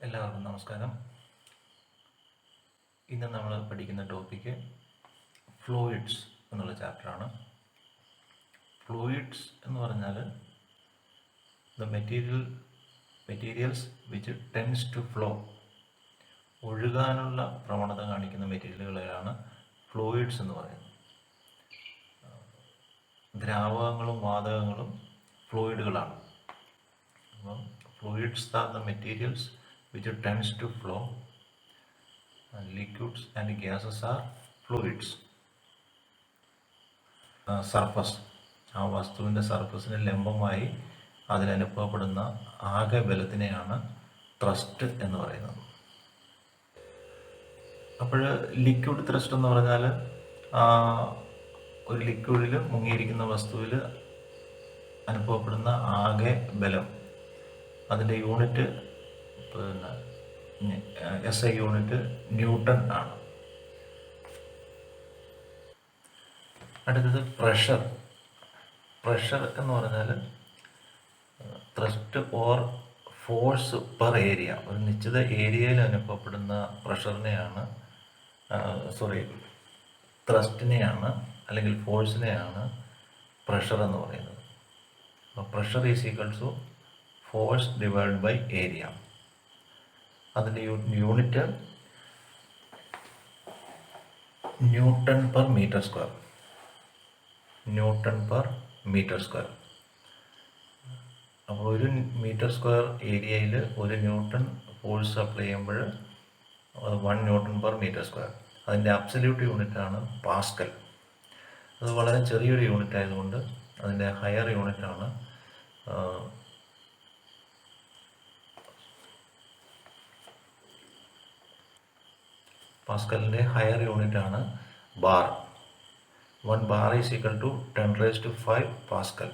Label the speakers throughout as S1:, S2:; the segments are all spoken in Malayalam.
S1: എല്ലാവർക്കും നമസ്കാരം. ഇന്ന് നമ്മൾ പഠിക്കുന്ന ടോപ്പിക്ക് ഫ്ലൂയിഡ്സ് എന്നുള്ള ചാപ്റ്ററാണ്. ഫ്ലൂയിഡ്സ് എന്ന് പറഞ്ഞാൽ the materials which tends to flow, ഒഴുകാനുള്ള പ്രവണത കാണിക്കുന്ന മെറ്റീരിയലുകളെയാണ് ഫ്ലൂയിഡ്സ് എന്ന് പറയുന്നത്. ദ്രാവകങ്ങളും വാതകങ്ങളും ഫ്ലൂയിഡുകളാണ്. അപ്പം fluids are the materials which tends to flow, and liquids and gases are fluids. Surface, ആ വസ്തുവിൻ്റെ സർഫസിന് ലംബമായി അതിലനുഭവപ്പെടുന്ന ആകെ ബലത്തിനെയാണ് ത്രസ്റ്റ് എന്ന് പറയുന്നത്. അപ്പോൾ ലിക്വിഡ് ത്രസ്റ്റ് എന്ന് പറഞ്ഞാൽ ഒരു ലിക്വിഡിൽ മുങ്ങിയിരിക്കുന്ന വസ്തുവിൽ അനുഭവപ്പെടുന്ന ആകെ ബലം, അതിൻ്റെ യൂണിറ്റ് SI യൂണിറ്റ് ന്യൂട്ടൺ ആണ്. അടുത്തത് പ്രഷർ. പ്രഷർ എന്ന് പറഞ്ഞാൽ thrust or force per area, ഒരു നിശ്ചിത ഏരിയയിൽ അനുഭവപ്പെടുന്ന പ്രഷറിനെയാണ് ത്രസ്റ്റിനെയാണ് അല്ലെങ്കിൽ ഫോഴ്സിനെയാണ് പ്രഷർ എന്ന് പറയുന്നത്. Pressure is equal to force divide by area. അതിൻ്റെ unit newton per metre square. അപ്പോൾ ഒരു മീറ്റർ സ്ക്വയർ ഏരിയയിൽ ഒരു ന്യൂട്ടൺ ഫോഴ്സ് അപ്ലൈ ചെയ്യുമ്പോൾ 1 ന്യൂട്ടൺ പെർ മീറ്റർ സ്ക്വയർ. അതിൻ്റെ അബ്സല്യൂട്ട് യൂണിറ്റാണ് പാസ്കൽ. അത് വളരെ ചെറിയൊരു യൂണിറ്റ് ആയതുകൊണ്ട് അതിൻ്റെ ഹയർ യൂണിറ്റാണ് പാസ്കലിൻ്റെ ഹയർ യൂണിറ്റാണ് bar. 1 bar is equal to 10⁵ pascal.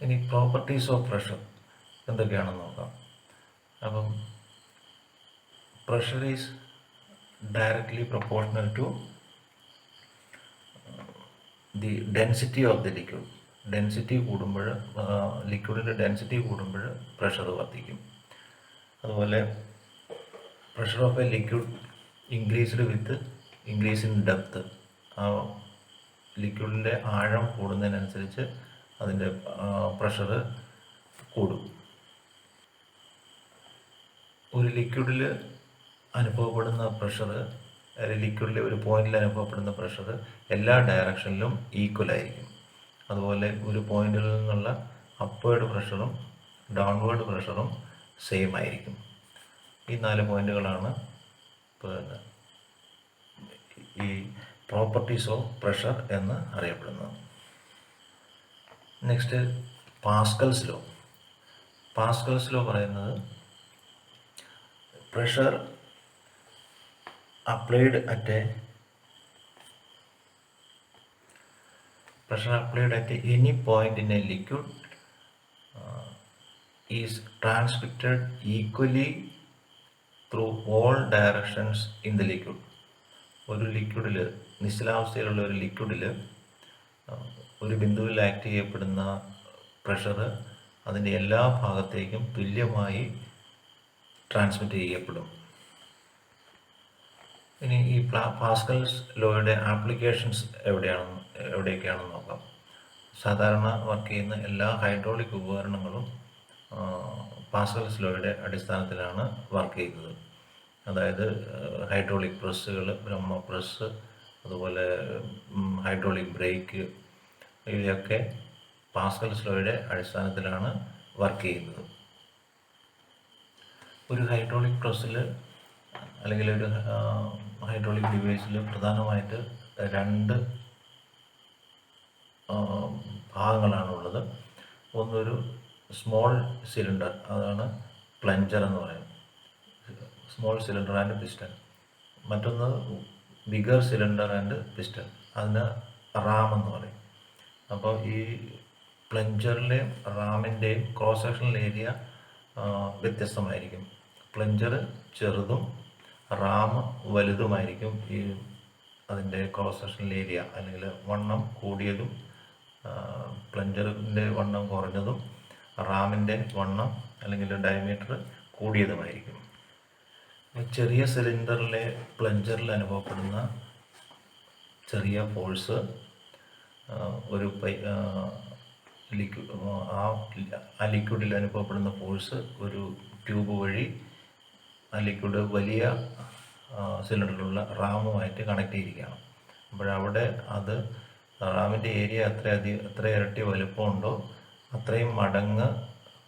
S1: ഇനി പ്രോപ്പർട്ടീസ് ഓഫ് പ്രഷർ എന്തൊക്കെയാണെന്ന് നോക്കാം. അപ്പം pressure is directly proportional to the density of the liquid. Density കൂടുമ്പോൾ, ലിക്വിഡിൻ്റെ ഡെൻസിറ്റി കൂടുമ്പോൾ പ്രഷർ വർദ്ധിക്കും. അതുപോലെ pressure of a liquid increased with increase in depth. ആ ലിക്വിഡിൻ്റെ ആഴം കൂടുന്നതിനനുസരിച്ച് അതിൻ്റെ പ്രഷർ കൂടും. ഒരു ലിക്വിഡിൽ അനുഭവപ്പെടുന്ന പ്രഷർ, ലിക്വിഡിലെ ഒരു പോയിന്റിൽ അനുഭവപ്പെടുന്ന പ്രഷർ എല്ലാ ഡയറക്ഷനിലും ഈക്വൽ ആയിരിക്കും. അതുപോലെ ഒരു പോയിന്റിൽ നിന്നുള്ള അപ്വേർഡ് പ്രഷറും ഡൗൺവേർഡ് പ്രഷറും സെയിം ആയിരിക്കും. ഈ 4 പോയിന്റുകളാണ് ഈ പ്രോപ്പർട്ടീസ് ഓഫ് പ്രഷർ എന്ന് അറിയപ്പെടുന്നത്. Next Pascal's law. Pascal's law പറയുന്നത് pressure applied at any point in a liquid is transmitted equally through all directions in the liquid. ഒരു ലിക്വിഡിൽ, നിശ്ചലാവസ്ഥയിലുള്ള ഒരു ലിക്വിഡിൽ ഒരു ബിന്ദുവിൽ ആക്ട് ചെയ്യപ്പെടുന്ന പ്രഷർ അതിൻ്റെ എല്ലാ ഭാഗത്തേക്കും തുല്യമായി ട്രാൻസ്മിറ്റ് ചെയ്യപ്പെടും. ഇനി ഈ പാസ്കൽസ് ലോയുടെ ആപ്ലിക്കേഷൻസ് എവിടെയൊക്കെയാണെന്ന് നോക്കാം. സാധാരണ വർക്ക് ചെയ്യുന്ന എല്ലാ ഹൈഡ്രോളിക് ഉപകരണങ്ങളും പാസ്കൽസ് ലോയുടെ അടിസ്ഥാനത്തിലാണ് വർക്ക് ചെയ്യുന്നത്. അതായത് ഹൈഡ്രോളിക് പ്രസ്സുകൾ, ബ്രഹ്മ പ്രസ്, അതുപോലെ ഹൈഡ്രോളിക് ബ്രേക്ക്, ഇവയൊക്കെ പാസ്കൽസ് ലോയുടെ അടിസ്ഥാനത്തിലാണ് വർക്ക് ചെയ്യുന്നത്. ഒരു ഹൈഡ്രോളിക് പ്രസ്സിൽ അല്ലെങ്കിൽ ഒരു ഹൈഡ്രോളിക് ഡിവൈസിൽ പ്രധാനമായിട്ട് 2 ഭാഗങ്ങളാണുള്ളത്. ഒന്നൊരു സ്മോൾ സിലിണ്ടർ, അതാണ് പ്ലഞ്ചർ എന്ന് പറയുന്നത്, സ്മോൾ സിലിണ്ടർ ആൻഡ് പിസ്റ്റൺ. മറ്റൊന്ന് ബിഗർ സിലിണ്ടർ ആൻഡ് പിസ്റ്റൺ, അതിന് റാം എന്ന് പറയും. അപ്പോൾ ഈ പ്ലഞ്ചറിലെയും റാമിൻ്റെയും ക്രോസ് സെക്ഷണൽ ഏരിയ വ്യത്യസ്തമായിരിക്കും. പ്ലഞ്ചർ ചെറുതും റാം വലുതുമായിരിക്കും. ഈ അതിൻ്റെ ക്രോസ് സെക്ഷണൽ ഏരിയ അല്ലെങ്കിൽ വണ്ണം കൂടിയതും പ്ലഞ്ചറിൻ്റെ വണ്ണം കുറഞ്ഞതും റാമിൻ്റെ വണ്ണം അല്ലെങ്കിൽ ഡയമീറ്റർ കൂടിയതുമായിരിക്കും. ചെറിയ സിലിണ്ടറിലെ പ്ലഞ്ചറിൽ അനുഭവപ്പെടുന്ന ചെറിയ ഫോഴ്സ് ഒരു ആ ലിക്വിഡിൽ അനുഭവപ്പെടുന്ന ഫോഴ്സ് ഒരു ട്യൂബ് വഴി ആ ലിക്വിഡ് വലിയ സിലിണ്ടറിലുള്ള റാമുമായിട്ട് കണക്ട് ചെയ്തിരിക്കുകയാണ്. അപ്പോഴവിടെ അത് റാമിൻ്റെ ഏരിയ എത്ര ഇരട്ടി വലുപ്പമുണ്ടോ അത്രയും മടങ്ങ്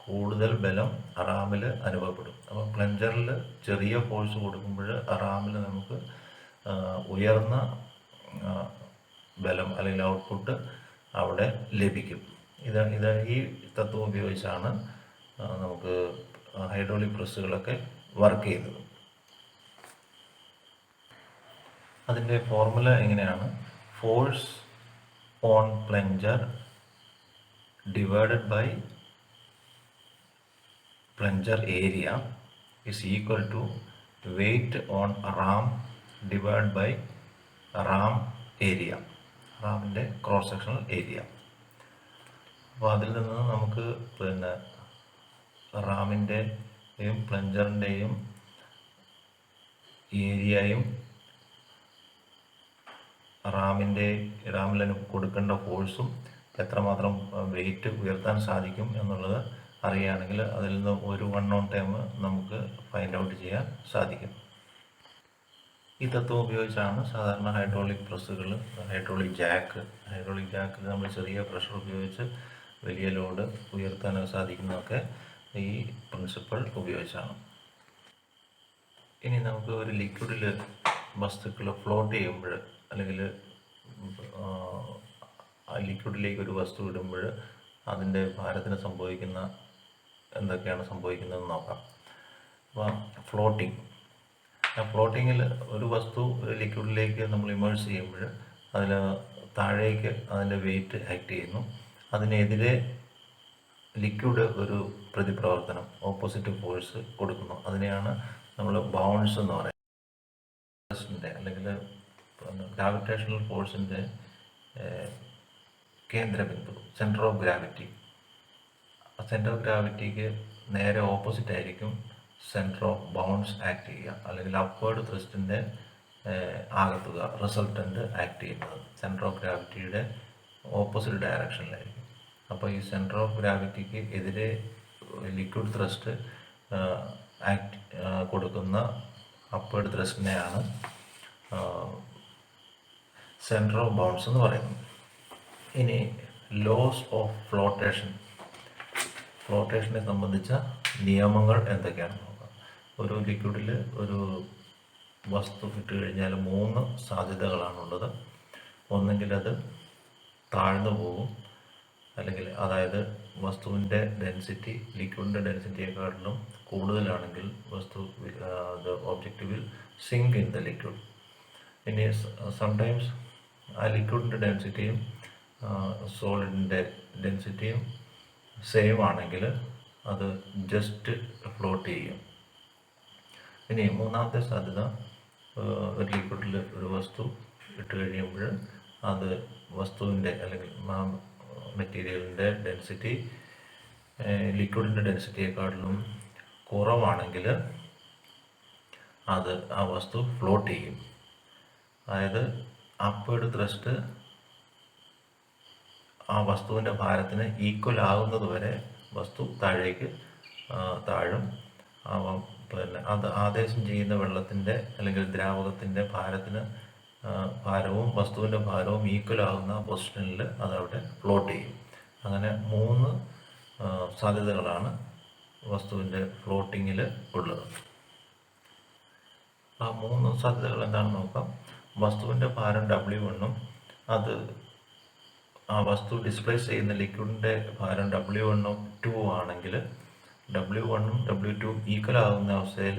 S1: കൂടുതൽ ബലം റാമിൽ അനുഭവപ്പെടും. അപ്പോൾ പ്ലഞ്ചറിൽ ചെറിയ ഫോഴ്സ് കൊടുക്കുമ്പോൾ റാമിൽ നമുക്ക് ഉയർന്ന ബലം അല്ലെങ്കിൽ ഔട്ട്പുട്ട് അവിടെ ലഭിക്കും. ഈ തത്വം ഉപയോഗിച്ചാണ് നമുക്ക് ഹൈഡ്രോളിക് പ്രസ്സുകളൊക്കെ വർക്ക് ചെയ്യുന്നത്. അതിൻ്റെ ഫോർമുല എങ്ങനെയാണ്? Force on plunger divided by plunger area is equal to weight on ram divided by ram area, റാമിൻ്റെ ക്രോസ് സെക്ഷണൽ ഏരിയ. അപ്പോൾ അതിൽ നിന്ന് നമുക്ക് റാമിൻ്റെയും പ്ലഞ്ചറിൻ്റെയും ഏരിയയും റാമിൽ കൊടുക്കേണ്ട ഫോഴ്സും എത്രമാത്രം വെയിറ്റ് ഉയർത്താൻ സാധിക്കും എന്നുള്ളത് അറിയുകയാണെങ്കിൽ അതിൽ നിന്ന് ഒരു വൺ ഓൺ ടൈം നമുക്ക് ഫൈൻഡ് ഔട്ട് ചെയ്യാൻ സാധിക്കും. ഈ തത്വം ഉപയോഗിച്ചാണ് സാധാരണ ഹൈഡ്രോളിക് പ്രസ്സുകൾ, ഹൈഡ്രോളിക് ജാക്കിൽ നമ്മൾ ചെറിയ പ്രഷർ ഉപയോഗിച്ച് വലിയ ലോഡ് ഉയർത്താൻ സാധിക്കുന്നതൊക്കെ ഈ പ്രിൻസിപ്പിൾ ഉപയോഗിച്ചാണ്. ഇനി നമുക്ക് ഒരു ലിക്വിഡിൽ വസ്തുക്കൾ ഫ്ലോട്ട് ചെയ്യുമ്പോൾ അല്ലെങ്കിൽ ആ ലിക്വിഡിലേക്ക് ഒരു വസ്തു ഇടുമ്പോൾ അതിൻ്റെ ഭാരത്തിന് എന്തൊക്കെയാണ് സംഭവിക്കുന്നതെന്ന് നോക്കാം. അപ്പോൾ ഫ്ലോട്ടിങ്ങിൽ ഒരു വസ്തു ലിക്വിഡിലേക്ക് നമ്മൾ ഇമേഴ്സ് ചെയ്യുമ്പോൾ അതിൽ താഴേക്ക് അതിൻ്റെ വെയിറ്റ് ആക്ട് ചെയ്യുന്നു. അതിനെതിരെ ലിക്വിഡ് ഒരു പ്രതിപ്രവർത്തനം, ഓപ്പോസിറ്റ് ഫോഴ്സ് കൊടുക്കുന്നു. അതിനെയാണ് നമ്മൾ ബൗൺസ് എന്ന് പറയുന്നത്. അല്ലെങ്കിൽ ഗ്രാവിറ്റേഷണൽ ഫോഴ്സിൻ്റെ കേന്ദ്രബിന്ദു, സെൻറ്റർ ഓഫ് ഗ്രാവിറ്റിക്ക് നേരെ ഓപ്പോസിറ്റ് ആയിരിക്കും സെൻറ്റർ ഓഫ് ബൗൺസ് ആക്ട് ചെയ്യുക, അല്ലെങ്കിൽ അപ്വേർഡ് ത്രസ്റ്റിൻ്റെ ആകത്തുക, റിസൾട്ടൻ്റ് ആക്ട് ചെയ്യുന്നത് സെൻറ്റർ ഓഫ് ഗ്രാവിറ്റിയുടെ ഓപ്പോസിറ്റ് ഡയറക്ഷനിലായിരിക്കും. അപ്പോൾ ഈ സെൻറ്റർ ഓഫ് ഗ്രാവിറ്റിക്ക് എതിരെ ലിക്വിഡ് ത്രസ്റ്റ് കൊടുക്കുന്ന അപ്വേർഡ് ത്രസ്റ്റിനെയാണ് സെൻറ്റർ ഓഫ് ബൗൺസ് എന്ന് പറയുന്നത്. ഇനി ലോസ് ഓഫ് ഫ്ലോട്ടേഷനെ സംബന്ധിച്ച നിയമങ്ങൾ എന്തൊക്കെയാണെന്ന് നോക്കാം. ഒരു ലിക്വിഡിൽ ഒരു വസ്തു ഇട്ട് കഴിഞ്ഞാൽ 3 സാധ്യതകളാണുള്ളത്. ഒന്നെങ്കിൽ അത് താഴ്ന്നു പോകും, അതായത് വസ്തുവിൻ്റെ ഡെൻസിറ്റി ലിക്വിഡിൻ്റെ ഡെൻസിറ്റിയെക്കാട്ടിലും കൂടുതലാണെങ്കിൽ object will sink in the liquid. ഇനി സംടൈംസ് ആ ലിക്വിഡിൻ്റെ ഡെൻസിറ്റിയും സോളിഡിൻ്റെ ഡെൻസിറ്റിയും സെയിം ആണെങ്കിൽ അത് ജസ്റ്റ് ഫ്ലോട്ട് ചെയ്യും. ഇനി മൂന്നാമത്തെ സാധ്യത, ഒരു ലിക്വിഡിൽ ഒരു വസ്തു ഇട്ട് കഴിയുമ്പോൾ അത് വസ്തുവിൻ്റെ അല്ലെങ്കിൽ മെറ്റീരിയലിൻ്റെ ഡെൻസിറ്റി ലിക്വിഡിൻ്റെ ഡെൻസിറ്റിയെക്കാട്ടിലും കുറവാണെങ്കിൽ ആ വസ്തു ഫ്ലോട്ട് ചെയ്യും. അതായത് അപ്വേർഡ് ത്രസ്റ്റ് ആ വസ്തുവിൻ്റെ ഭാരത്തിന് ഈക്വൽ ആകുന്നത് വരെ വസ്തു താഴേക്ക് താഴും. അത് ആദേശം ചെയ്യുന്ന വെള്ളത്തിൻ്റെ അല്ലെങ്കിൽ ദ്രാവകത്തിൻ്റെ ഭാരവും വസ്തുവിൻ്റെ ഭാരവും ഈക്വൽ ആകുന്ന പൊസിഷനിൽ അതവിടെ ഫ്ലോട്ട് ചെയ്യും. അങ്ങനെ 3 സാധ്യതകളാണ് വസ്തുവിൻ്റെ ഫ്ലോട്ടിങ്ങിൽ ഉള്ളത്. ആ 3 സാധ്യതകൾ എന്താണെന്ന് നോക്കാം. വസ്തുവിൻ്റെ ഭാരം W1 ആ വസ്തു ഡിസ്പ്ലേസ് ചെയ്യുന്ന ലിക്വിഡിൻ്റെ ഭാരം W1 2 ആണെങ്കിൽ W1 W2 ഈക്വൽ ആകുന്ന അവസ്ഥയിൽ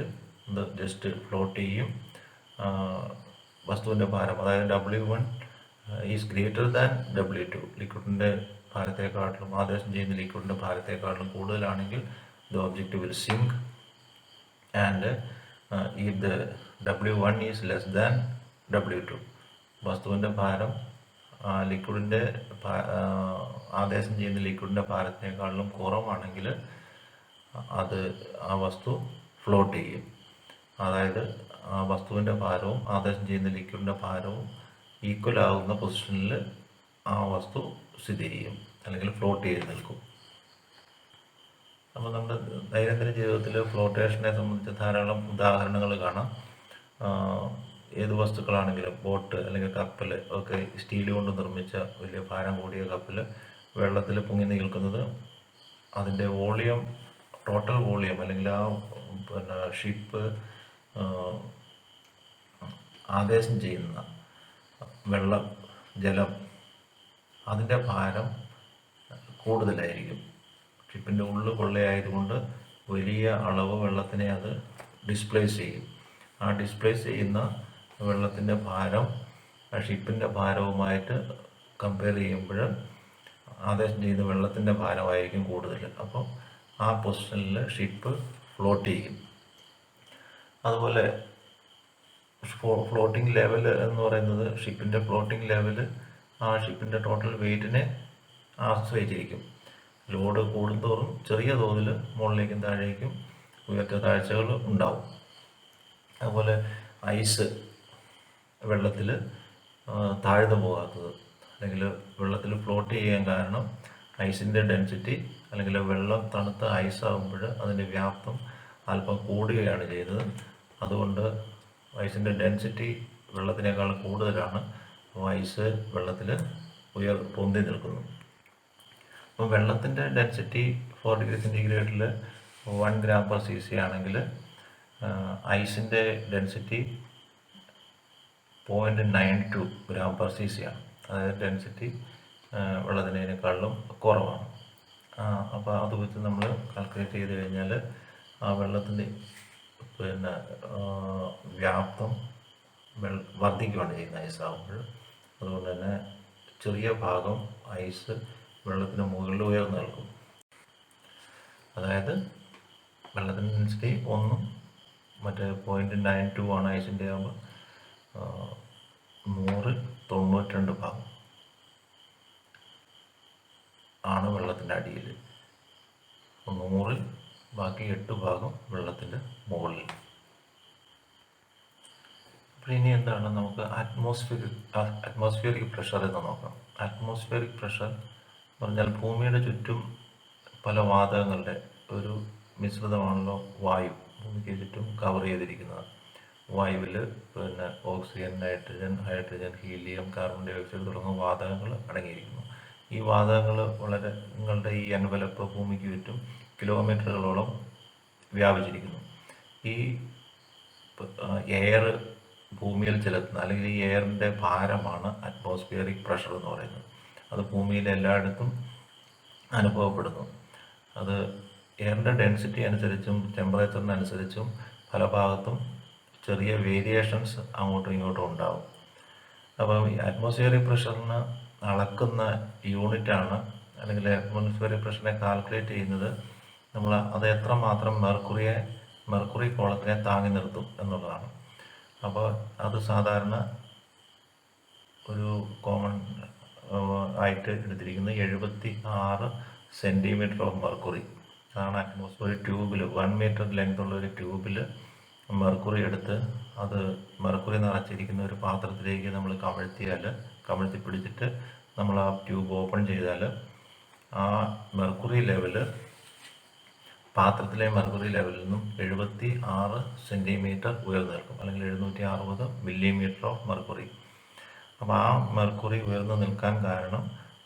S1: ഇത് ജസ്റ്റ് ഫ്ലോട്ട് ചെയ്യും. വസ്തുവിൻ്റെ ഭാരം, അതായത് W1 is greater than W2, ലിക്വിഡിൻ്റെ ഭാരത്തെക്കാട്ടിലും ആദേശം ചെയ്യുന്ന ലിക്വിഡിൻ്റെ ഭാരത്തെക്കാട്ടിലും കൂടുതലാണെങ്കിൽ the object will sink. And if the W1 is less than W2, വസ്തുവിൻ്റെ ഭാരം ലിക്വിഡിൻ്റെ ആദേശം ചെയ്യുന്ന ലിക്വിഡിൻ്റെ ഭാരത്തിനേക്കാളിലും കുറവാണെങ്കിൽ അത് ആ വസ്തു ഫ്ലോട്ട് ചെയ്യും. അതായത് ആ വസ്തുവിൻ്റെ ഭാരവും ആദേശം ചെയ്യുന്ന ലിക്വിഡിൻ്റെ ഭാരവും ഈക്വൽ ആകുന്ന പൊസിഷനിൽ ആ വസ്തു സ്ഥിതി ചെയ്യും, അല്ലെങ്കിൽ ഫ്ലോട്ട് ചെയ്ത് നിൽക്കും. അപ്പോൾ നമ്മുടെ ദൈനംദിന ജീവിതത്തിൽ ഫ്ലോട്ടേഷനെ സംബന്ധിച്ച് ധാരാളം ഉദാഹരണങ്ങൾ കാണാം. ഏത് വസ്തുക്കളാണെങ്കിലും ബോട്ട് അല്ലെങ്കിൽ കപ്പൽ ഒക്കെ സ്റ്റീൽ കൊണ്ട് നിർമ്മിച്ച വലിയ ഭാരം കൂടിയ കപ്പൽ വെള്ളത്തിൽ പൊങ്ങി നിൽക്കുന്നത് അതിൻ്റെ വോളിയം, ടോട്ടൽ വോളിയം അല്ലെങ്കിൽ ആ ഷിപ്പ് ആദേശം ചെയ്യുന്ന വെള്ളം, ജലം, അതിൻ്റെ ഭാരം കൂടുതലായിരിക്കും. ഷിപ്പിൻ്റെ ഉള്ളു കൊള്ളയായതുകൊണ്ട് വലിയ അളവ് വെള്ളത്തിനെ അത് ഡിസ്പ്ലേസ് ചെയ്യും. ആ ഡിസ്പ്ലേസ് ചെയ്യുന്ന വെള്ളത്തിൻ്റെ ഭാരം ഷിപ്പിൻ്റെ ഭാരവുമായിട്ട് കമ്പയർ ചെയ്യുമ്പോൾ ആദേശം ചെയ്യുന്ന വെള്ളത്തിൻ്റെ ഭാരമായിരിക്കും കൂടുതൽ. അപ്പം ആ പൊസിഷനിൽ ഷിപ്പ് ഫ്ലോട്ട് ചെയ്യും. അതുപോലെ ഫ്ലോട്ടിംഗ് ലെവൽ എന്ന് പറയുന്നത് ഷിപ്പിൻ്റെ ഫ്ലോട്ടിംഗ് ലെവൽ ആ ഷിപ്പിൻ്റെ ടോട്ടൽ വെയ്റ്റിനെ ആശ്രയിച്ചിരിക്കും. ലോഡ് കൂടുന്തോറും ചെറിയ തോതിൽ മുകളിലേക്കും താഴേക്കും ഉയർച്ച താഴ്ചകൾ ഉണ്ടാവും. അതുപോലെ ഐസ് വെള്ളത്തിൽ താഴ്ന്നു പോകാത്തത് അല്ലെങ്കിൽ വെള്ളത്തിൽ ഫ്ലോട്ട് ചെയ്യാൻ കാരണം ഐസിൻ്റെ ഡെൻസിറ്റി അല്ലെങ്കിൽ വെള്ളം തണുത്ത ഐസാകുമ്പോൾ അതിൻ്റെ വ്യാപ്തം അല്പം കൂടുകയാണ് ചെയ്തത്. അതുകൊണ്ട് ഐസിൻ്റെ ഡെൻസിറ്റി വെള്ളത്തിനേക്കാൾ കൂടുതലാണ്. ഐസ് വെള്ളത്തിൽ പൊന്തി നിൽക്കുന്നു. അപ്പോൾ വെള്ളത്തിൻ്റെ ഡെൻസിറ്റി 4 ഡിഗ്രി സെൻറ്റിഗ്രേഡിൽ 1 gram per cc ആണെങ്കിൽ ഐസിൻ്റെ ഡെൻസിറ്റി 0.92 gram per cc ആണ്. അതായത് ഡെൻസിറ്റി വെള്ളത്തിനേക്കാളിലും കുറവാണ്. അപ്പോൾ അത് വെച്ച് നമ്മൾ കാൽക്കുലേറ്റ് ചെയ്ത് കഴിഞ്ഞാൽ ആ വെള്ളത്തിൻ്റെ വ്യാപ്തം വർദ്ധിക്കുകയാണ് ചെയ്യുന്നത് ഐസാകുമ്പോൾ. അതുകൊണ്ട് തന്നെ ചെറിയ ഭാഗം ഐസ് വെള്ളത്തിന് മുകളിൽ ഉയർന്നു നിൽക്കും. അതായത് വെള്ളത്തിൻ്റെ ഡെൻസിറ്റി 1 മറ്റേ 0.92 ആണ് ഐസിൻ്റെ ആകുമ്പോൾ 192 ഭാഗം ആണ് വെള്ളത്തിൻ്റെ അടിയിൽ, 100 ബാക്കി 8 ഭാഗം വെള്ളത്തിൻ്റെ മുകളിൽ. അപ്പോൾ ഇനി എന്താണ് നമുക്ക് അറ്റ്മോസ്ഫിയറിക് പ്രഷർ എന്ന് നോക്കാം. അറ്റ്മോസ്ഫിയറിക് പ്രഷർ പറഞ്ഞാൽ ഭൂമിയുടെ ചുറ്റും പല വാതകങ്ങളുടെ ഒരു മിശ്രിതമാണല്ലോ വായു ഭൂമിക്ക് ചുറ്റും കവർ ചെയ്തിരിക്കുന്നത്. വായുവിൽ oxygen, nitrogen, hydrogen, helium, carbon dioxide തുടങ്ങിയ വാതകങ്ങൾ അടങ്ങിയിരിക്കുന്നു. ഈ വാതകങ്ങൾ വളരെ നിങ്ങളുടെ ഈ എൻവലപ്പ് ഭൂമിക്ക് ചുറ്റും കിലോമീറ്ററുകളോളം വ്യാപിച്ചിരിക്കുന്നു. ഈ എയർ ഭൂമിയിൽ ചെലുത്തുന്ന അല്ലെങ്കിൽ ഈ എയറിൻ്റെ ഭാരമാണ് അറ്റ്മോസ്ഫിയറിക് പ്രഷർ എന്ന് പറയുന്നത്. അത് ഭൂമിയിൽ എല്ലായിടത്തും അനുഭവപ്പെടുന്നു. അത് എയറിൻ്റെ ഡെൻസിറ്റി അനുസരിച്ചും ടെമ്പറേച്ചറിനനുസരിച്ചും പല ഭാഗത്തും ചെറിയ വേരിയേഷൻസ് അങ്ങോട്ടും ഇങ്ങോട്ടും ഉണ്ടാകും. അപ്പം ഈ അറ്റ്മോസ്ഫിയറിക് പ്രഷറിന് അളക്കുന്ന യൂണിറ്റാണ് അല്ലെങ്കിൽ അറ്റ്മോസ്ഫിയറിക് പ്രഷറിനെ കാൽക്കുലേറ്റ് ചെയ്യുന്നത് നമ്മൾ അത് എത്രമാത്രം മെർക്കുറി കോളത്തിനെ താങ്ങി നിർത്തും എന്നുള്ളതാണ്. അപ്പോൾ അത് സാധാരണ ഒരു കോമൺ ആയിട്ട് എടുത്തിരിക്കുന്നത് 76 സെൻറ്റിമീറ്റർ ഓഫ് മെർക്കുറി അതാണ് അറ്റ്മോസ്ഫിയർ. ഒരു ട്യൂബിൽ 1 മീറ്റർ ലെങ്ത് ഉള്ള ഒരു ട്യൂബിൽ മെർക്കുറി എടുത്ത് അത് മെർക്കുറി നിറച്ചിരിക്കുന്ന ഒരു പാത്രത്തിലേക്ക് നമ്മൾ കമഴ്ത്തി പിടിച്ചിട്ട് നമ്മൾ ആ ട്യൂബ് ഓപ്പൺ ചെയ്താൽ ആ മെർക്കുറി ലെവല് പാത്രത്തിലെ മെർക്കുറി ലെവലിൽ നിന്നും 76 സെൻറ്റിമീറ്റർ ഉയർന്നു നിൽക്കും, അല്ലെങ്കിൽ 760 മില്ലിമീറ്റർ ഓഫ് മെർക്കുറി. അപ്പോൾ ആ മെർക്കുറി ഉയർന്നു നിൽക്കാൻ കാരണം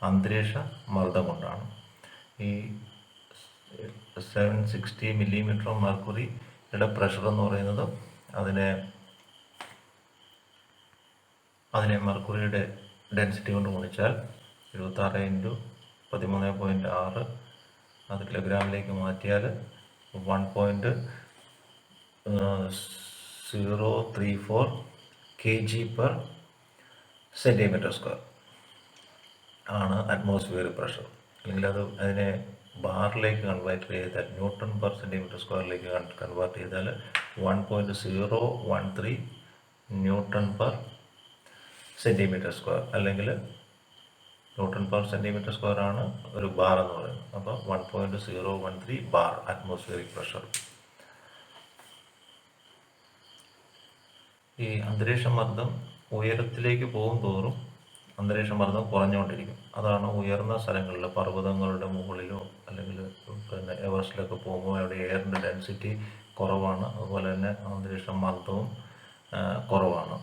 S1: അന്തരീക്ഷ മർദ്ദം കൊണ്ടാണ്. ഈ 760 മില്ലിമീറ്റർ ഓഫ് മെർക്കുറിയുടെ പ്രഷർ എന്ന് പറയുന്നത് അതിനെ മെർക്കുറിയുടെ ഡെൻസിറ്റി കൊണ്ട് ഗുണിച്ചാൽ 76 × 13.6 അത് കിലോഗ്രാമിലേക്ക് മാറ്റിയാൽ 1.034 kg/cm² ആണ് അറ്റ്മോസ്ഫിയറിക് പ്രഷർ. അല്ലെങ്കിൽ അതിനെ ബാറിലേക്ക് കൺവേർട്ട് ചെയ്താൽ Nm/cm²ലേക്ക് കൺവേർട്ട് ചെയ്താൽ 1.013 Nm/cm², അല്ലെങ്കിൽ ന്യൂട്ടൺ പെർ സെൻറ്റിമീറ്റർ സ്ക്വയർ ആണ് ഒരു ബാർ എന്ന് പറയുന്നത്. അപ്പോൾ 1.013 ബാർ അറ്റ്മോസ്ഫിയറിക് പ്രഷർ. ഈ അന്തരീക്ഷ മർദ്ദം ഉയരത്തിലേക്ക് പോകും തോറും അന്തരീക്ഷ മർദ്ദം കുറഞ്ഞുകൊണ്ടിരിക്കും. അതാണ് ഉയർന്ന സ്ഥലങ്ങളിൽ പർവ്വതങ്ങളുടെ മുകളിലോ അല്ലെങ്കിൽ പിന്നെ എവറസ്റ്റിലൊക്കെ പോകുമ്പോൾ അവിടെ എയറിൻ്റെ ഡെൻസിറ്റി കുറവാണ്, അതുപോലെ തന്നെ അന്തരീക്ഷ മർദ്ദവും കുറവാണ്.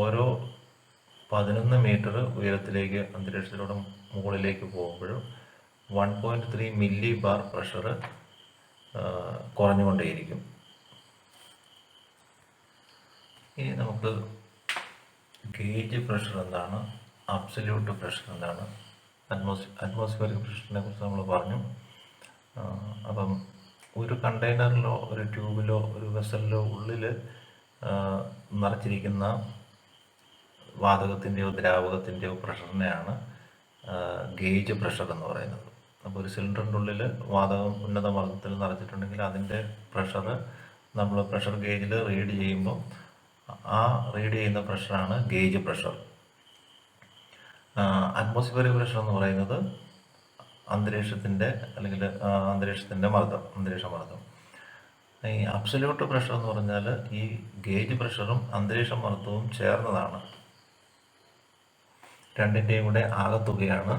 S1: ഓരോ 11 മീറ്റർ ഉയരത്തിലേക്ക് അന്തരീക്ഷത്തിലൂടെ മുകളിലേക്ക് പോകുമ്പോഴും 1.3 മില്ലി ബാർ പ്രഷർ കുറഞ്ഞുകൊണ്ടേയിരിക്കും. ഇനി നമുക്ക് ഗേജ് പ്രഷർ എന്താണ്, അബ്സല്യൂട്ട് പ്രഷർ എന്താണ്, അറ്റ്മോസ്ഫിയറിക് പ്രഷറിനെ കുറിച്ച് നമ്മൾ പറഞ്ഞു. അപ്പം ഒരു കണ്ടെയ്നറിലോ ഒരു ട്യൂബിലോ ഒരു വെസലിലോ ഉള്ളിൽ നിറച്ചിരിക്കുന്ന വാതകത്തിൻ്റെയോ ദ്രാവകത്തിൻ്റെയോ പ്രഷറിനെയാണ് ഗേജ് പ്രഷർ എന്ന് പറയുന്നത്. അപ്പോൾ ഒരു സിലിണ്ടറിൻ്റെ ഉള്ളിൽ വാതകം ഉന്നത മർദ്ദത്തിൽ നിറച്ചിട്ടുണ്ടെങ്കിൽ അതിൻ്റെ പ്രഷർ നമ്മൾ പ്രഷർ ഗേജിൽ റീഡ് ചെയ്യുമ്പോൾ ആ റീഡ് ചെയ്യുന്ന പ്രഷറാണ് ഗേജ് പ്രഷർ. അറ്റ്മോസ്ഫിയറിക് പ്രഷർ എന്ന് പറയുന്നത് അന്തരീക്ഷത്തിൻ്റെ അല്ലെങ്കിൽ അന്തരീക്ഷ മർദ്ദം. ഈ അബ്സല്യൂട്ട് പ്രഷർ എന്ന് പറഞ്ഞാൽ ഈ ഗേജ് പ്രഷറും അന്തരീക്ഷ മർദ്ദവും ചേർന്നതാണ്. രണ്ടിൻ്റെയും കൂടെ ആകെത്തുകയാണ്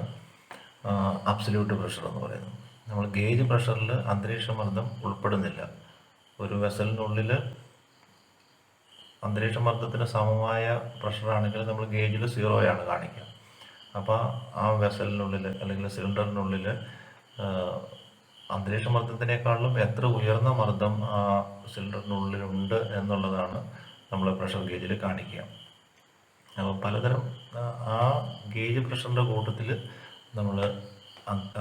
S1: അബ്സല്യൂട്ട് പ്രഷർ എന്ന് പറയുന്നത്. നമ്മൾ ഗേജ് പ്രഷറിൽ അന്തരീക്ഷ മർദ്ദം ഉൾപ്പെടുന്നില്ല. ഒരു വെസലിനുള്ളിൽ അന്തരീക്ഷ മർദ്ദത്തിന് സമമായ പ്രഷറാണെങ്കിൽ നമ്മൾ ഗേജിൽ 0 കാണിക്കുക. അപ്പോൾ ആ വെസലിനുള്ളിൽ അല്ലെങ്കിൽ സിലിണ്ടറിനുള്ളിൽ അന്തരീക്ഷ മർദ്ദത്തിനേക്കാളും എത്ര ഉയർന്ന മർദ്ദം ആ സിലിണ്ടറിനുള്ളിലുണ്ട് എന്നുള്ളതാണ് നമ്മൾ പ്രഷർ ഗേജിൽ കാണിക്കുക. അപ്പോൾ പലതരം ആ ഗേജ് പ്രഷറിൻ്റെ കൂട്ടത്തിൽ നമ്മൾ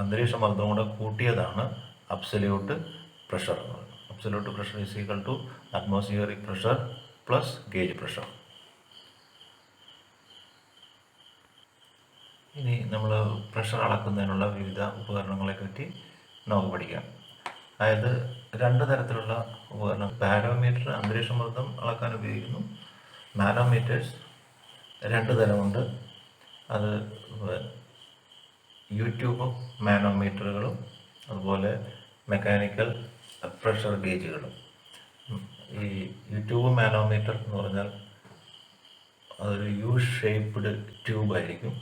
S1: അന്തരീക്ഷ മർദ്ദം കൂടെ കൂട്ടിയതാണ് അബ്സല്യൂട്ട് പ്രഷർ എന്ന് പറയുന്നത്. Absolute pressure is equal to atmospheric pressure plus gauge pressure. ഇനി നമ്മൾ പ്രഷർ അളക്കുന്നതിനുള്ള വിവിധ ഉപകരണങ്ങളെ പറ്റി നമുക്ക് പഠിക്കാം. അതായത് 2 തരത്തിലുള്ള ഉപകരണം. ബാരോമീറ്റർ അന്തരീക്ഷ മർദ്ദം അളക്കാൻ ഉപയോഗിക്കുന്നു. മാനോമീറ്റേഴ്സ് 2 തരമുണ്ട്. അത് യൂട്യൂബ് മാനോമീറ്ററുകളും അതുപോലെ മെക്കാനിക്കൽ പ്രഷർ ഗേജുകളും. ഈ യൂട്യൂബ് മാനോമീറ്റർ എന്ന് പറഞ്ഞാൽ അതൊരു യു ഷേപ്പ്ഡ് ട്യൂബായിരിക്കും.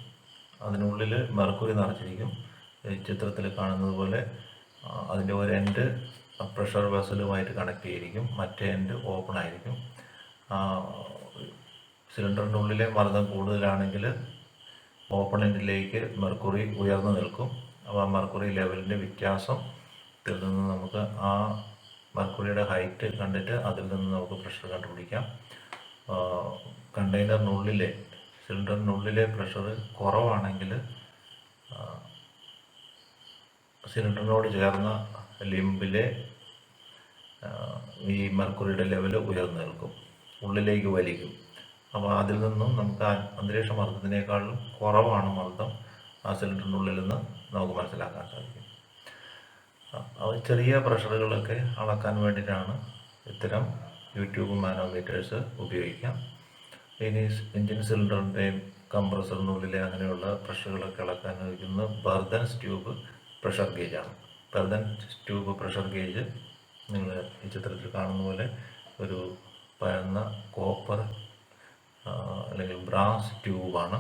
S1: അതിനുള്ളിൽ മെർക്കുറി നിറച്ചിരിക്കും. ചിത്രത്തിൽ കാണുന്നത് പോലെ അതിൻ്റെ ഒരു എൻഡ് പ്രഷർ വെസലുമായിട്ട് കണക്ട് ചെയ്തിരിക്കും, മറ്റേ എൻഡ് ഓപ്പൺ ആയിരിക്കും. സിലിണ്ടറിൻ്റെ ഉള്ളിലെ മർദ്ദം കൂടുതലാണെങ്കിൽ ഓപ്പൺ എൻഡിലേക്ക് മെർക്കുറി ഉയർന്നു നിൽക്കും. അപ്പോൾ ആ മെർക്കുറി ലെവലിൻ്റെ വ്യത്യാസത്തിൽ നിന്ന് നമുക്ക് ആ മെർക്കുറിയുടെ ഹൈറ്റ് കണ്ടിട്ട് അതിൽ നിന്ന് നമുക്ക് പ്രഷർ കണ്ടുപിടിക്കാം. കണ്ടെയ്നറിനുള്ളിലെ സിലിണ്ടറിനുള്ളിലെ പ്രഷർ കുറവാണെങ്കിൽ സിലിണ്ടറിനോട് ചേർന്ന ലിംബിലെ ഈ മെർക്കുറിയുടെ ലെവൽ ഉയർന്നു നിൽക്കും, ഉള്ളിലേക്ക് വലിക്കും. അപ്പോൾ അതിൽ നിന്നും നമുക്ക് അന്തരീക്ഷ മർദ്ദത്തിനേക്കാളും കുറവാണ് മർദ്ദം ആ സിലിണ്ടറിനുള്ളിൽ നിന്ന് നമുക്ക് മനസ്സിലാക്കാൻ സാധിക്കും. അത് ചെറിയ പ്രഷറുകളൊക്കെ അളക്കാൻ വേണ്ടിയിട്ടാണ് ഇത്തരം യൂട്യൂബ് മാനോമീറ്റേഴ്സ് ഉപയോഗിക്കാം. ഇനി എൻജിൻ സിലിണ്ടറിൻ്റെയും കംപ്രസറിനുള്ളിലെ അങ്ങനെയുള്ള പ്രഷറുകളൊക്കെ അളക്കാൻ ഉപയോഗിക്കുന്ന ബർദൻസ് ട്യൂബ് പ്രഷർ ഗേജാണ്. ബർദൻസ് ട്യൂബ് പ്രഷർ ഗേജ് നിങ്ങൾ ഈ ചിത്രത്തിൽ കാണുന്ന പോലെ ഒരു പരന്ന കോപ്പർ അല്ലെങ്കിൽ ബ്രാസ് ട്യൂബാണ്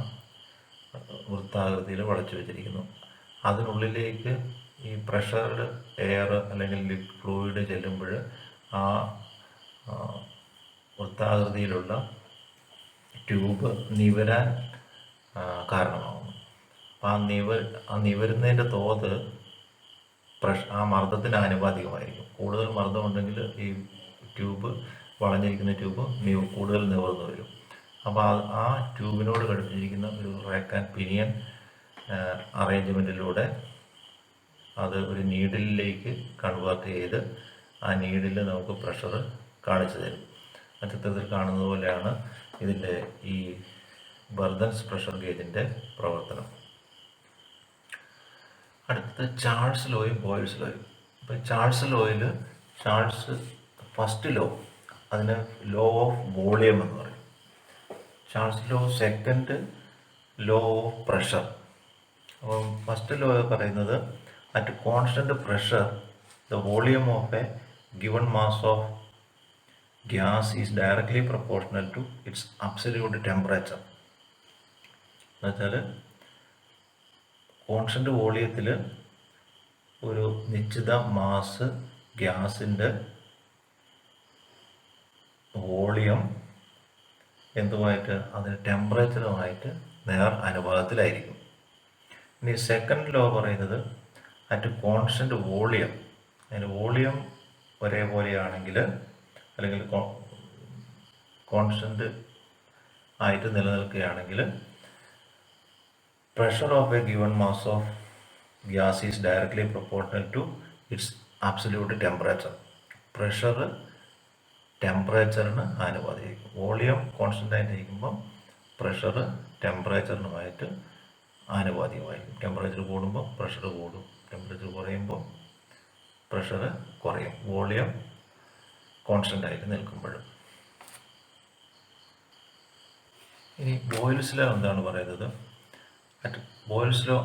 S1: വൃത്താകൃതിയിൽ വളച്ചു വെച്ചിരിക്കുന്നു. അതിനുള്ളിലേക്ക് ഈ പ്രഷർഡ് എയർ അല്ലെങ്കിൽ ലിക്വിഡ് ഫ്ലൂയിഡ് ചെല്ലുമ്പോൾ ആ വൃത്താകൃതിയിലുള്ള ട്യൂബ് നിവരാൻ കാരണമാകുന്നു. ആ നിവരുന്നതിൻ്റെ തോത് ആ മർദ്ദത്തിന് ആനുപാതികമായിരിക്കും. കൂടുതൽ മർദ്ദമുണ്ടെങ്കിൽ ഈ ട്യൂബ് വളഞ്ഞിരിക്കുന്ന ട്യൂബ് കൂടുതൽ നിവർന്നു വരും. അപ്പോൾ ആ ട്യൂബിനോട് ഘടിപ്പിച്ചിരിക്കുന്ന ഒരു റാക്ക് ആൻഡ് പിനിയൻ അറേഞ്ച്മെൻറ്റിലൂടെ അത് ഒരു നീഡിലേക്ക് കൺവേർട്ട് ചെയ്ത് ആ നീഡിൽ നമുക്ക് പ്രഷർ കാണിച്ചു തരും. ആ ചിത്രത്തിൽ കാണുന്നത് പോലെയാണ് ഇതിൻ്റെ ഈ ബർദൻസ് പ്രഷർ ഗേജിൻ്റെ പ്രവർത്തനം. അടുത്തത് ചാൾസ് ലോയും ബോയിൽസ് ലോയും. ഇപ്പം ചാൾസ് ഫസ്റ്റ് ലോ, അതിന് ലോ ഓഫ് വോളിയം എന്ന് പറയും. Charles law second law of pressure. അപ്പം ഫസ്റ്റ് ലോ പറയുന്നത് at constant pressure the volume of a given mass of gas is directly proportional to its absolute temperature. എന്നുവെച്ചാൽ കോൺസ്റ്റൻറ്റ് വോളിയത്തിൽ ഒരു നിശ്ചിത മാസ് ഗ്യാസിൻ്റെ വോളിയം എന്തുമായിട്ട് അതിന് ടെമ്പറേച്ചറുമായിട്ട് നേർ അനുപാതത്തിലായിരിക്കും. ഇനി സെക്കൻഡ് ലോ പറയുന്നത് അറ്റ് കോൺസ്റ്റൻറ്റ് വോളിയം, അതിന് വോളിയം ഒരേപോലെയാണെങ്കിൽ അല്ലെങ്കിൽ കോൺസ്റ്റൻറ്റ് ആയിട്ട് നിലനിൽക്കുകയാണെങ്കിൽ pressure of a given mass of gas is directly proportional to its absolute temperature. Pressure ടെമ്പറേച്ചറിന് ആനുപാതികമായിരിക്കും. വോളിയം കോൺസ്റ്റൻ്റ് ആയിട്ടിരിക്കുമ്പോൾ പ്രഷർ ടെമ്പറേച്ചറിനുമായിട്ട് ആനുപാതികമായിരിക്കും. ടെമ്പറേച്ചർ കൂടുമ്പോൾ പ്രഷർ കൂടും, ടെമ്പറേച്ചർ കുറയുമ്പോൾ പ്രഷർ കുറയും, വോളിയം കോൺസ്റ്റൻ്റ് ആയിട്ട് നിൽക്കുമ്പോഴും. ഇനി ബോയിൽസ് ലോ എന്താണ് പറയുന്നത്? At Boyle's law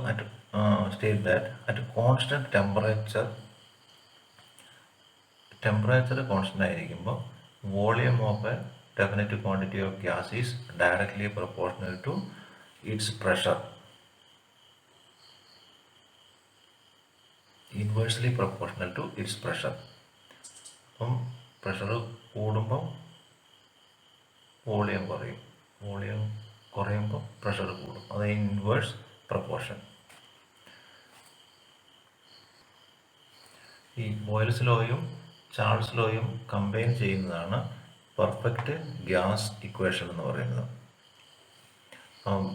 S1: state that at constant temperature constant ആയിരിക്കുമ്പോൾ volume of a definite quantity of gas is directly proportional to its pressure, inversely proportional to its pressure. അപ്പം പ്രഷർ കൂടുമ്പോൾ വോളിയം കുറയും, വോളിയം കുറയുമ്പോൾ പ്രഷർ കൂടും. അത് ഇൻവേഴ്സ് പ്രൊപ്പോർഷൻ. ഈ ബോയിൽസ് ലോയും ചാൾസ് ലോയും കമ്പൈൻ ചെയ്യുന്നതാണ് പെർഫെക്റ്റ് ഗ്യാസ് ഇക്വേഷൻ എന്ന് പറയുന്നത്.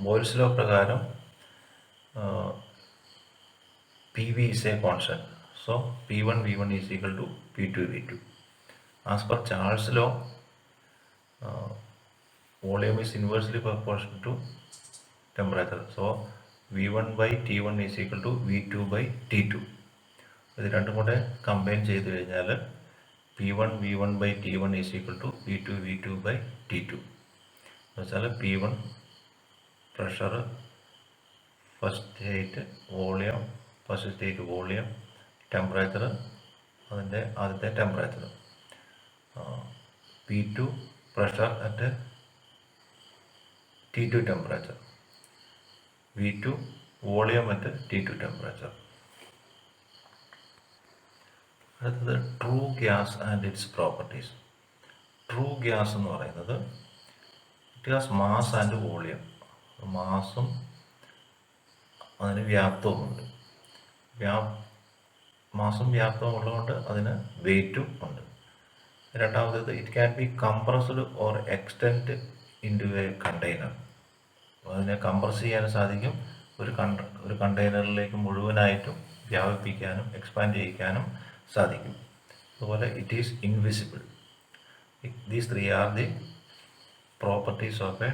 S1: ബോയിൽസ് ലോ പ്രകാരം P V is a constant, so P1 V1 is equal to P2 V2. As per Charles law volume is inversely proportional to temperature, so V1 by T1 is equal to V2 by T2. ഇത് രണ്ടും കൂടെ കമ്പൈൻ ചെയ്ത് കഴിഞ്ഞാൽ P1 V1 by T1 is equal to V2 V2 by T2. എന്ന് വെച്ചാൽ P1 pressure, first state volume, temperature അതിൻ്റെ ആദ്യത്തെ temperature, P2 pressure at T2 temperature, V2 volume at T2 temperature. അടുത്തത് true gas and its properties. True gas എന്ന് പറയുന്നത് it has mass and volume. മാസും അതിന് വ്യാപ്തവുമുണ്ട്. മാസും വ്യാപ്തവും ഉള്ളതുകൊണ്ട് അതിന് വെയിറ്റും ഉണ്ട്. രണ്ടാമത്തേത് it can be compressed or extend into a container. അതിനെ കംപ്രസ് ചെയ്യാനും സാധിക്കും, ഒരു കണ്ടെയ്നറിലേക്ക് മുഴുവനായിട്ടും വ്യാപിപ്പിക്കാനും എക്സ്പാൻഡ് ചെയ്യിക്കാനും സാധിക്കും. അതുപോലെ it is invisible. These three are the properties of A